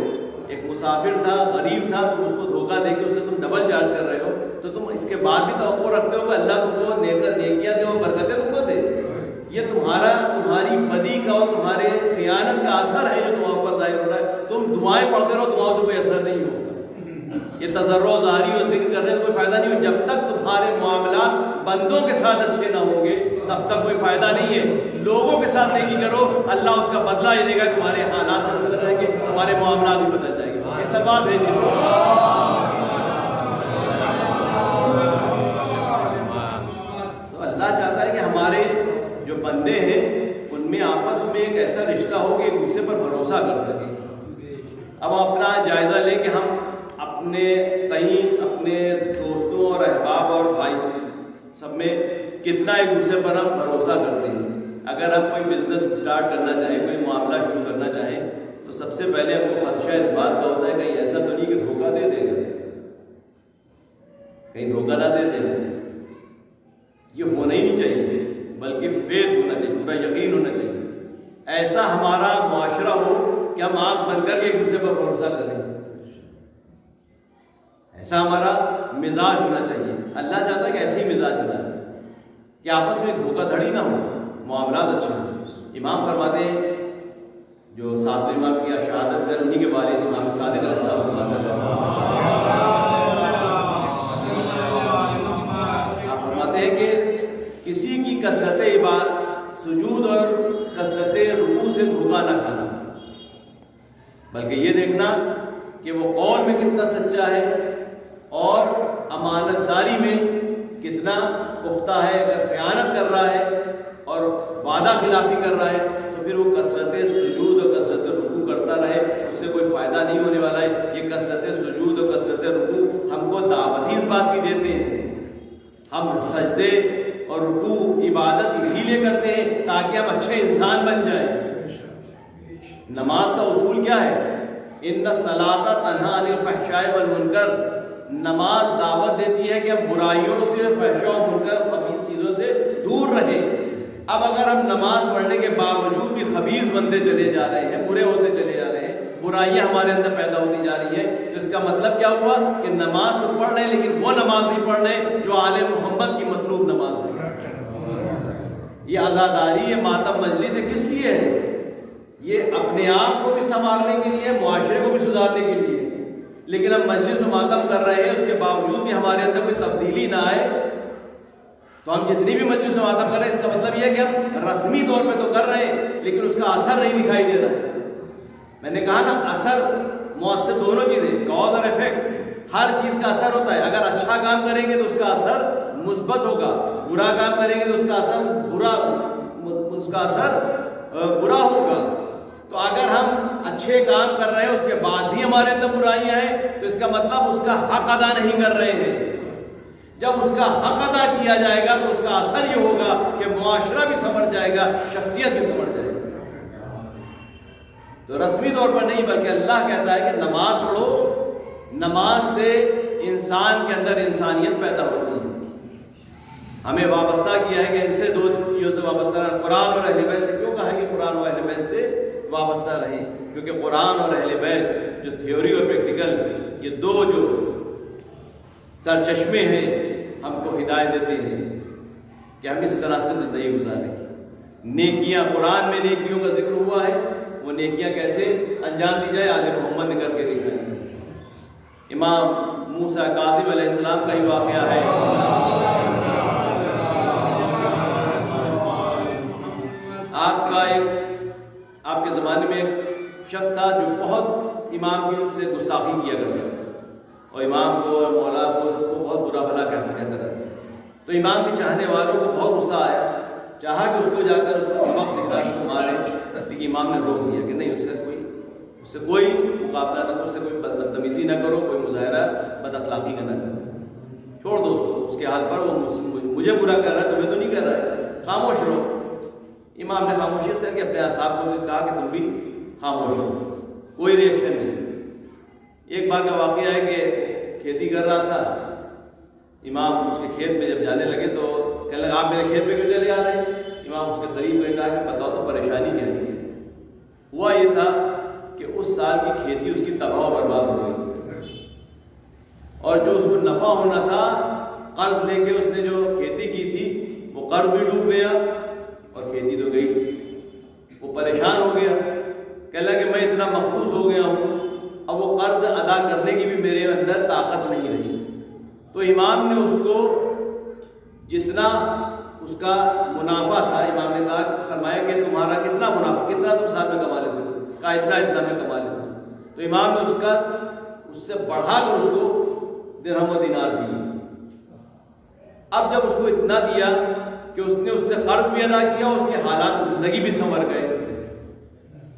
ایک مسافر تھا، غریب تھا، تم اس کو دھوکہ دے کے اس سے تم ڈبل چارج کر رہے ہو، تو تم اس کے بعد بھی توقع رکھتے ہو کہ اللہ تم کو نیکیاں دے اور برکتیں تم کو دے۔ یہ تمہاری بدی کا اور تمہارے خیانت کا اثر ہے جو تمہارے اوپر ظاہر ہو رہا ہے۔ تم دعائیں پڑھتے رہو، دعاؤں سے کوئی اثر نہیں ہوگا۔ یہ تضرع و زاری اور ذکر کرنے سے کوئی فائدہ نہیں ہو، جب تک تمہارے معاملات بندوں کے ساتھ اچھے نہ ہوں گے تب تک کوئی فائدہ نہیں ہے۔ لوگوں کے ساتھ نیکی کرو، اللہ اس کا بدلہ یہ دے گا، تمہارے حالات بھی بدل جائیں گے، تمہارے معاملات بھی بدل جائیں گے۔ یہ سب بات بھیجیے۔ تو اللہ چاہتا ہے کہ ہمارے جو بندے ہیں ان میں آپس میں ایک ایسا رشتہ ہو کہ ایک دوسرے پر بھروسہ کر سکیں۔ اب اپنا جائزہ لیں کہ ہم اپنے تئیں، اپنے دوستوں اور احباب اور بھائی سب میں کتنا ایک دوسرے پر ہم بھروسہ کرتے ہیں۔ اگر ہم کوئی بزنس اسٹارٹ کرنا چاہیں، کوئی معاملہ شروع کرنا چاہیں، تو سب سے پہلے ہم کو خدشہ اس بات کا ہوتا ہے کہیں ایسا تو نہیں کہ دھوکہ دے دے گا، کہیں دھوکہ نہ دے دے۔ یہ ہونا ہی نہیں چاہیے، بلکہ فیتھ ہونا چاہیے، پورا یقین ہونا چاہیے۔ ایسا ہمارا معاشرہ ہو کہ ہم آنکھ بند کر کے ایک دوسرے پر بھروسہ کریں، ایسا ہمارا مزاج ہونا چاہیے۔ اللہ چاہتا ہے کہ ایسے ہی مزاج بنا ہے کہ آپس میں دھوکہ دھڑی نہ ہو، معاملات اچھے ہوں۔ امام فرماتے ہیں جو 7ویں امام کی شہادت کر انہی کے والد امام صادق علیہ السلام، آپ فرماتے ہیں کہ کسی کی کثرت سجود اور کثرت رکوع سے دھوکہ نہ کھانا، بلکہ یہ دیکھنا کہ وہ قول میں کتنا سچا ہے اور امانت داری میں کتنا پختہ ہے۔ اگر خیانت کر رہا ہے اور وعدہ خلافی کر رہا ہے تو پھر وہ کثرت سجود اور کثرت رکوع کرتا رہے، اس سے کوئی فائدہ نہیں ہونے والا ہے۔ یہ کثرت سجود اور کثرت رکوع ہم کو دعوت ہی اس بات کی دیتے ہیں۔ ہم سجدے اور رکوع عبادت اسی لیے کرتے ہیں تاکہ ہم اچھے انسان بن جائیں۔ نماز کا اصول کیا ہے؟ ان الصلاۃ تنہی عن الفحشاء والمنکر، نماز دعوت دیتی ہے کہ ہم برائیوں سے، فحشاء و منکر، خبیث چیزوں سے دور رہیں۔ اب اگر ہم نماز پڑھنے کے باوجود بھی خبیث بنتے چلے جا رہے ہیں، برے ہوتے چلے جا رہے ہیں، برائیاں ہمارے اندر پیدا ہوتی جا رہی ہیں، تو اس کا مطلب کیا ہوا کہ نماز تو پڑھ رہے ہیں لیکن وہ نماز نہیں پڑھ رہے جو آل محمد کی مطلوب نماز ہے۔ یہ عزاداری، یہ ماتم مجلس سے کس لیے ہے؟ یہ اپنے آپ کو بھی سنوارنے کے لیے، معاشرے کو بھی سدھارنے کے لیے۔ لیکن ہم مجلس و ماتم کر رہے ہیں، اس کے باوجود بھی ہمارے اندر کوئی تبدیلی نہ آئے، تو ہم جتنی بھی مجلس و ماتم کر رہے ہیں اس کا مطلب یہ ہے کہ ہم رسمی طور پہ تو کر رہے ہیں لیکن اس کا اثر نہیں دکھائی دے رہا ہے۔ میں نے کہا نا، اثر مؤثر دونوں چیزیں، کاز اور ایفیکٹ، ہر چیز کا اثر ہوتا ہے۔ اگر اچھا کام کریں گے تو اس کا اثر مثبت ہوگا، برا کام کریں گے تو اس کا اثر برا ہوگا۔ تو اگر ہم اچھے کام کر رہے ہیں اس کے بعد بھی ہمارے اندر برائیاں ہیں تو اس کا مطلب اس کا حق ادا نہیں کر رہے ہیں۔ جب اس کا حق ادا کیا جائے گا تو اس کا اثر یہ ہوگا کہ معاشرہ بھی سنور جائے گا، شخصیت بھی سنور جائے گی۔ تو رسمی طور پر نہیں بلکہ اللہ کہتا ہے کہ نماز پڑھو، نماز سے انسان کے اندر انسانیت پیدا ہوتی ہے۔ ہمیں وابستہ کیا ہے کہ ان سے دو چیزوں سے وابستہ رہنا۔ قرآن اور اہل بیت سے کیوں کہا ہے کہ قرآن اور اہل بیت سے وابستہ رہیں؟ کیونکہ قرآن اور اہل بیت جو تھیوری اور پریکٹیکل، یہ دو جو سرچشمے ہیں، ہم کو ہدایت دیتے ہیں کہ ہم اس طرح سے زندگی گزاریں۔ نیکیاں، قرآن میں نیکیوں کا ذکر ہوا ہے، وہ نیکیاں کیسے انجام دی جائے، آل محمد نے کر کے دکھائی۔ امام موسیٰ کاظم علیہ السلام کا ہی واقعہ ہے۔ آپ کے زمانے میں ایک شخص تھا جو بہت امام کی سے گستاخی کیا کرتا تھا، اور امام کو اور مولا کو سب کو بہت برا بھلا کہتا رہتا۔ تو امام کے چاہنے والوں کو بہت غصہ آیا، چاہا کہ اس کو جا کر اس کو سبق سکھا، اس کو مارے، لیکن امام نے روک دیا کہ نہیں، اس سے کوئی مقابلہ نہ کرو، اس سے کوئی بدتمیزی نہ کرو، کوئی مظاہرہ بد اخلاقی کا نہ کرو، چھوڑ دو اس کو، اس کے حال پر، وہ مجھے برا کر رہا ہے، تمہیں تو نہیں کر رہا ہے، خاموش رہو۔ امام نے خاموشی کر کے اپنے اصحاب کو بھی کہا کہ تم بھی خاموش ہو، کوئی ریئیکشن نہیں۔ ایک بار کا واقعہ ہے کہ کھیتی کر رہا تھا، امام اس کے کھیت میں جب جانے لگے تو کہنے لگا آپ میرے کھیت میں کیوں چلے آ رہے ہیں؟ امام اس کے قریب میں کہا کہ بتاؤ تو پریشانی کیا ہے؟ ہوا یہ تھا کہ اس سال کی کھیتی اس کی تباہ و برباد ہو گئی، اور جو اس کو نفع ہونا تھا، قرض لے کے اس نے جو کھیتی کی تھی، وہ قرض بھی ڈوب گیا اور کھیتی تو گئی۔ وہ پریشان ہو گیا، کہنے لگا کہ میں اتنا محفوظ ہو گیا ہوں، اب وہ قرض ادا کرنے کی بھی میرے اندر طاقت نہیں رہی۔ تو امام نے اس کو جتنا اس کا منافع تھا، امام نے کہا، فرمایا کہ تمہارا کتنا منافع، کتنا تم سال میں کما لیتے ہو؟ کہا اتنا میں کما لیتا ہوں۔ تو امام نے اس سے بڑھا کر اس کو درہم و دینار دی۔ اب جب اس کو اتنا دیا کہ اس نے اس سے قرض بھی ادا کیا، اس کے حالات زندگی بھی سنور گئے۔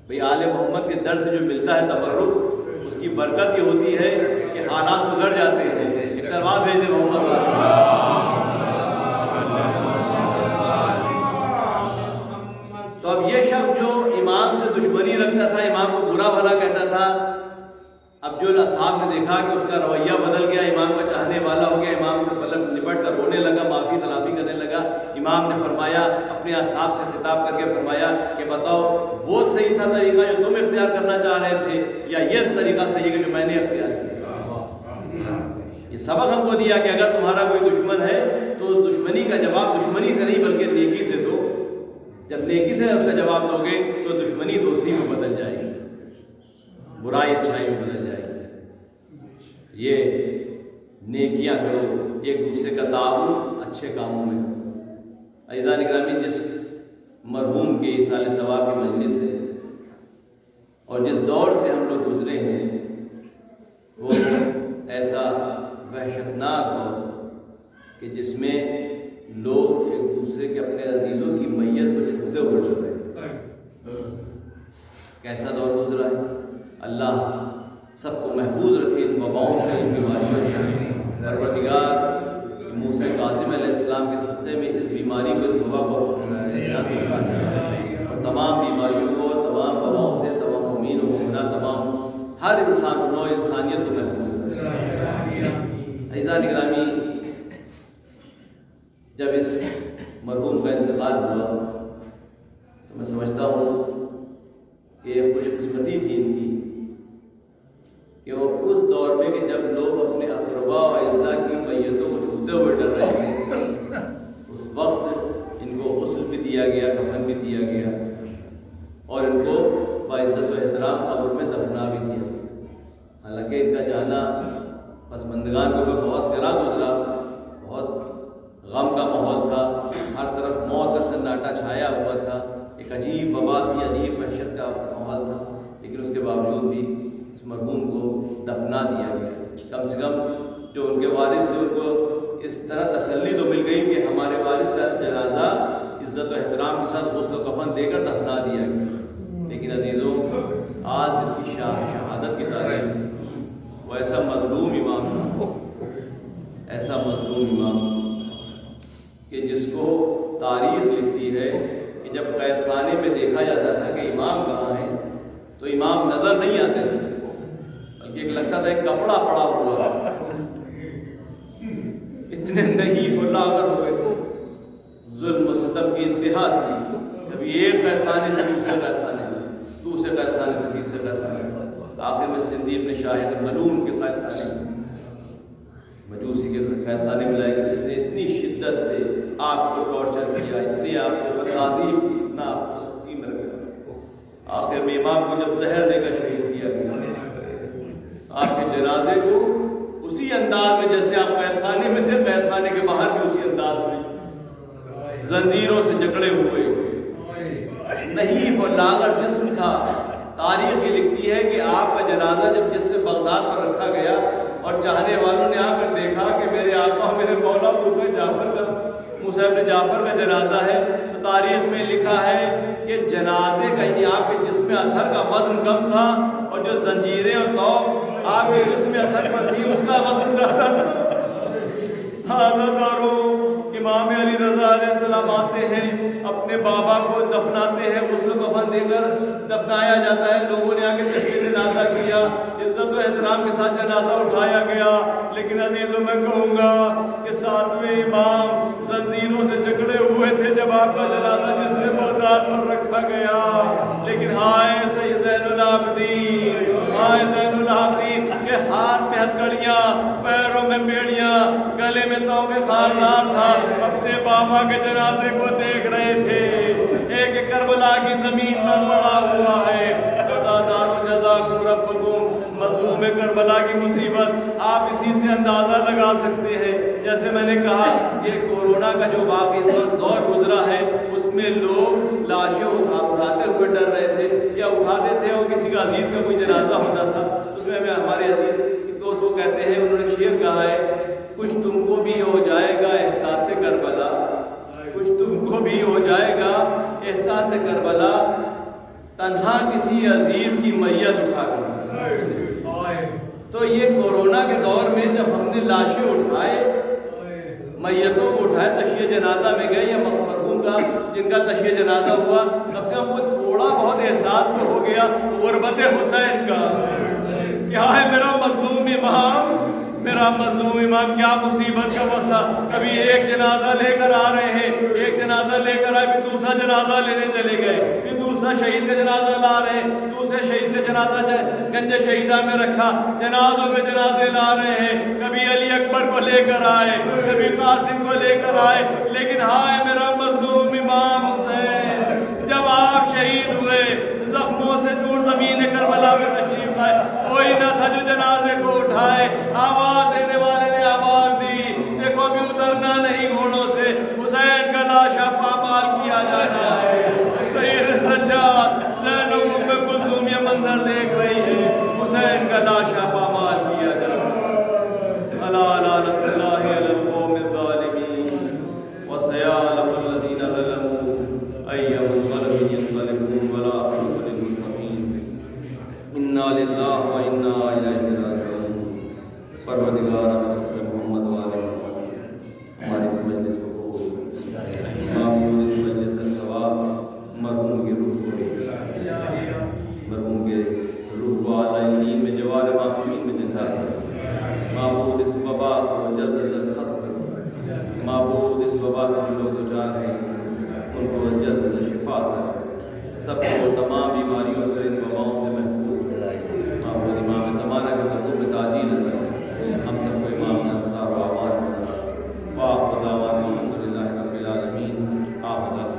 بھئی آل محمد کے در سے جو ملتا ہے تبرک، اس کی برکت یہ ہوتی ہے کہ حالات سدھر جاتے ہیں۔ ایک سلوات بھیج دیں محمد۔ تو اب یہ شخص جو امام سے دشمنی رکھتا تھا، امام کو برا بھلا کہتا تھا، اب جو اصحاب نے دیکھا کہ اس کا رویہ بدل گیا، امام کا چاہنے والا ہو گیا، امام سے لپٹ کر رونے لگا، معافی تلافی کرنے لگا، امام نے فرمایا، اپنے اصحاب سے خطاب کر کے فرمایا کہ بتاؤ وہ صحیح تھا طریقہ جو تم اختیار کرنا چاہ رہے تھے، یا یہ طریقہ صحیح ہے جو میں نے اختیار کیا؟ یہ سبق ہم کو دیا کہ اگر تمہارا کوئی دشمن ہے تو اس دشمنی کا جواب دشمنی سے نہیں بلکہ نیکی سے دو۔ جب نیکی سے اس کا جواب دو گے تو دشمنی دوستی میں بدل جائے گی، برائی اچھائی میں بدل جائے گی۔ یہ نیکیاں کرو، ایک دوسرے کا تعاون اچھے کاموں میں۔ عزیزان گرامی، جس مرحوم کے ایصال ثواب کی مجلس ہے اور جس دور سے ہم لوگ گزرے ہیں، وہ ایسا وحشتناک دور کہ جس میں لوگ ایک دوسرے کے اپنے عزیزوں کی میت کو چھوتے ہوئے ڈر رہے ہیں۔ کیسا دور گزرا ہے؟ اللہ سب کو محفوظ رکھے ان وباؤں سے، ان بیماریوں سے۔ پروردگار موسیٰ کاظم علیہ السلام کے صدقے میں اس بیماری کو، اس وبا کو اور تمام بیماریوں کو، تمام وباؤں سے تمام مومنین و مومنات، تمام ہر انسان و نوع انسانیت کو محفوظ رکھے۔ عزیزان گرامی، جب اس مرحوم کا انتقال ہوا تو میں سمجھتا ہوں کہ یہ خوش قسمتی تھی ان کی کہ وہ اس دور میں کہ جب لوگ اپنے اقربا و اعزاء کی میتوں کو چھوتے ہوئے ڈر رہے تھے، اس وقت ان کو غسل بھی دیا گیا، کفن بھی دیا گیا، اور ان کو باعزت و احترام قبر میں دفنا بھی دیا۔ حالانکہ ان کا جانا پسماندگان کو بہت گراں گزرا، بہت غم کا ماحول تھا، ہر طرف موت کا سناٹا چھایا ہوا تھا، ایک عجیب وبا تھی، عجیب وحشت کا ماحول تھا، لیکن اس کے باوجود بھی اس مرحوم کو دفنا دیا گیا۔ کم سے کم جو ان کے وارث تھے ان کو اس طرح تسلی تو مل گئی کہ ہمارے وارث کا جنازہ عزت و احترام کے ساتھ غسل و کفن دے کر دفنا دیا گیا۔ لیکن عزیزوں، آج جس کی شہادت کی تاریخ، وہ ایسا مظلوم امام تھا، ایسا مظلوم امام کہ جس کو تاریخ لکھتی ہے کہ جب قید خانے میں دیکھا جاتا تھا کہ امام کہاں ہیں تو امام نظر نہیں آتے تھے، بلکہ ایک لگتا تھا ایک کپڑا پڑا ہوا، اتنے نحیف و لاغر ہوئے تھے، ظلم و ستم کی انتہا تھی. کبھی ایک قید خانے سے دوسرے قید خانے میں، دوسرے قید خانے سے تیسرے قید خانے میں، آخر میں سندھی اپنے شاہد ملعون کے قید خانے میں، مجوسی کے قید خانے میں لائے گئے، جس نے اتنی شدت سے آپ کو ٹارچر کیا، اتنی آپ کو تعذیب کی، اتنا آپ کو سختی میں رکھا. آخر میں امام کو جب زہر دے کر شہید کیا گیا، آپ کے جنازے کو اسی انداز میں جیسے آپ قید خانے میں تھے، قید خانے کے باہر بھی اسی انداز میں زنجیروں سے جکڑے ہوئے، نحیف اور لاغر جسم تھا. تاریخ یہ لکھتی ہے کہ آپ کا جنازہ جب جسم بغداد پر رکھا گیا اور چاہنے والوں نے آ کر دیکھا کہ میرے آقا میرے مولا موسیٰ ابن جعفر کا جنازہ ہے، تو تاریخ میں لکھا ہے کہ جنازے کا یعنی آپ کے جسم اطہر کا وزن کم تھا، اور جو زنجیریں اور طوق آپ کے جسم اطہر پر تھی اس کا وزن زیادہ تھا. حضرت امام علی رضا علیہ السلام آتے ہیں، اپنے بابا کو دفناتے ہیں، غسل و کفن دے کر دفنایا جاتا ہے. لوگوں نے آ کے تشریح جنازہ کیا، عزت و احترام کے ساتھ جنازہ اٹھایا گیا. لیکن عزیزوں میں کہوں گا کہ ساتویں امام زنجیروں سے جکڑے ہوئے تھے جب آپ کا جنازہ جس نے بغداد پر رکھا گیا. لیکن ہائے سید زین العابدین، ہائے زین العابدین کے ہاتھ میں ہتھکڑیاں، پیروں میں بیڑیاں، گلے میں توق خاردار تھا، اپنے بابا کے جنازے کو دیکھ رہے تھے. ایک کربلا کی زمین پر پڑا ہوا ہے. جزادار و جزاکم ربکم. مظلوم کربلا کی مصیبت آپ اسی سے اندازہ لگا سکتے ہیں. جیسے میں نے کہا یہ کورونا کا جو واقعی دور گزرا ہے اس میں لوگ لاشیں اٹھاتے ہوئے ڈر رہے تھے یا اٹھاتے تھے، اور کسی کا عزیز کا کوئی جنازہ ہوتا تھا اس میں ہمارے عزیز ایک دوست وہ کہتے ہیں، انہوں نے شعر کہا ہے، کچھ تم کو بھی ہو جائے گا احساس کربلا، کچھ تم کو بھی ہو جائے گا احساس کربلا، تنہا کسی عزیز کی میت اٹھا کر. تو یہ کورونا کے دور میں جب ہم نے لاشیں اٹھائے، میتوں کو اٹھائے، تشییع جنازہ میں گئے یا مرحوم کا جن کا تشییع جنازہ ہوا، تب سے ہم کو تھوڑا بہت احساس تو ہو گیا غربت حسین کا. کیا ہے میرا مظلوم امام، میرا مظلوم امام، کیا مصیبت کا وقت تھا. کبھی ایک جنازہ لے کر آ رہے ہیں، ایک جنازہ لے کر آئے، پھر دوسرا جنازہ لینے چلے گئے، پھر دوسرا شہید کا جنازہ لا رہے ہیں، دوسرے شہید کا جنازہ گنج شہیدہ میں رکھا، جنازوں میں جنازے لا رہے ہیں. کبھی علی اکبر کو لے کر آئے، کبھی قاسم کو لے کر آئے. لیکن ہائے میرا مظلوم امام حسین، جب آپ شہید ہوئے، زخموں سے دور زمین کربلا میں تشریف لائے، کوئی نہ تھا جو جنازے کو اٹھائے. آواز دینے والے نے آواز دی، دیکھو ابھی اترنا نہیں گھوڑوں سے، حسین کا لاشا پامال کیا جا رہا ہے. سید سجاد زینب ام کلثوم یہ منظر دیکھ رہی ہے، حسین کا لاشا پامال کیا جا رہا ہے. الا لعنت اللہ علی القوم الظالمین وسیعلم الذین ظلموا ای منقلب ینقلبون ولا عقبۃ للمتقین. انا للہ و انا الیہ راجعون. پروردگار بصدق محمد وآل محمد ہماری اس مجلس کو قبول معمول اس مجلس کا ثواب مرحوم کی روح کو مرحوم کے روح کو اعلیٰ علین میں جوار معصومین میں زندہ ہے. معبود اس وبا کو جلد از جلد ختم کر. معبود اس وبا سے جو لوگ دوچار ہیں ان کو جلد از جلد شفا کر. سب کو تمام بیماریوں سے، ان وباؤں سے محفوظ کر. معبود امام زمانہ کے ظہور میں تاجیل عطا. ہم سب کو امام کے انصار و اعوان میں واہ خدا الحمد للہ رب العالمین. آپ حضرات سے